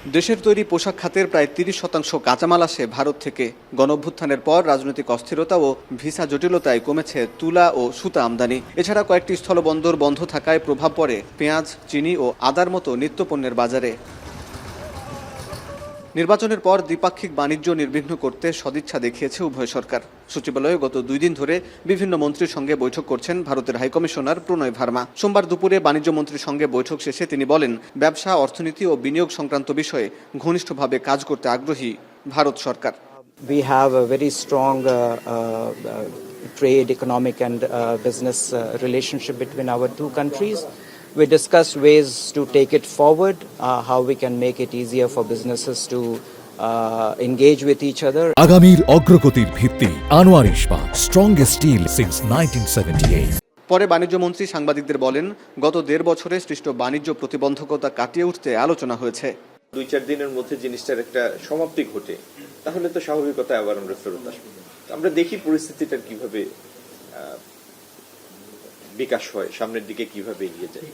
দেশের তৈরি পোশাক খাতের প্রায় ৩০% কাঁচামাল আসে ভারত থেকে। গণঅভ্যুত্থানের পর রাজনৈতিক অস্থিরতা ও ভিসা জটিলতায় কমেছে তুলা ও সুতা আমদানি। এছাড়া কয়েকটি স্থলবন্দর বন্ধ থাকায় প্রভাব পড়ে পেঁয়াজ, চিনি ও আদার মতো নিত্যপণ্যের বাজারে। নির্বাচনের পর দ্বিপাক্ষিক বাণিজ্য নির্বিঘ্ন করতে সদিচ্ছা দেখিয়েছে উভয় সরকার। সচিবালয়ে গত 2 দিন ধরে বিভিন্ন মন্ত্রীর সঙ্গে বৈঠক করছেন ভারতের হাইকমিশনার প্রণয় ভার্মা। সোমবার দুপুরে বাণিজ্য মন্ত্রীর সঙ্গে বৈঠক শেষে তিনি বলেন, ব্যবসা, অর্থনীতি ও বিনিয়োগ সংক্রান্ত বিষয়ে ঘনিষ্ঠভাবে কাজ করতে আগ্রহী ভারত সরকার। We have a very strong trade, economic and business relationship between our two countries. We discussed ways to take it forward, how we can make it easier for businesses to engage with each other. আগামীর অগ্রগতির ভিত্তি আনোয়ার ইস্পাত, strongest still since 1978। পরে বাণিজ্য মন্ত্রী সাংবাদিকদের বলেন, গত 1.5 বছরে সৃষ্ট বাণিজ্য প্রতিবন্ধকতা কাটিয়ে উঠতে আলোচনা হয়েছে। 2-4 দিনের মধ্যে জিনিসটার একটা সমাপ্তি ঘটে, তাহলে তো স্বাভাবিকতা আবার আমরা ফেরত আসবো। আমরা দেখি পরিস্থিতিটার কিভাবে বিকাশ হয়, সামনের দিকে কিভাবে এগিয়ে যায়।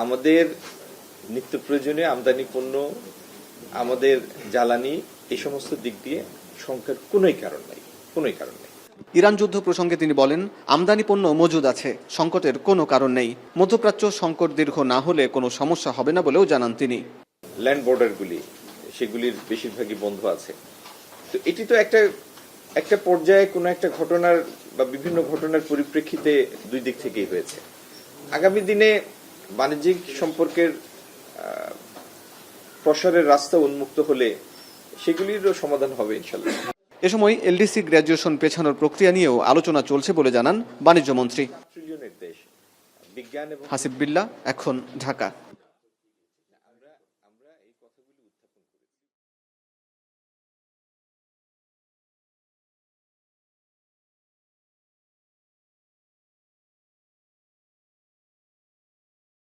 আমাদের নিত্য প্রয়োজনীয় আমদানি পণ্য, আমাদের জ্বালানি, এই সমস্ত দিক দিয়ে সংখ্যার কোনোই কারণ নাই। ইরান যুদ্ধ প্রসঙ্গে তিনি বলেন, আমদানি পণ্য মজুদ আছে, সংকটের কোনো কারণ নেই। মধ্যপ্রাচ্য সংকট দীর্ঘ না হলে কোনো সমস্যা হবে না বলেও জানান তিনি। ল্যান্ড বর্ডারগুলি, সেগুলির বেশিরভাগই বন্ধ আছে। তো এটি তো একটা পর্যায়ে কোনো একটা ঘটনার বা বিভিন্ন ঘটনার পরিপ্রেক্ষিতে দুই দিক থেকেই হয়েছে। আগামী দিনে বাণিজ্যিক সম্পর্কের প্রসারের রাস্তা উন্মুক্ত হলে সেগুলিরও সমাধান হবে ইনশাল্লাহ। এ সময় এলডিসি গ্র্যাজুয়েশন পেছানোর প্রক্রিয়া নিয়েও আলোচনা চলছে বলে জানান বাণিজ্য মন্ত্রী। হাসিব বিল্লাহ, এখন, ঢাকা।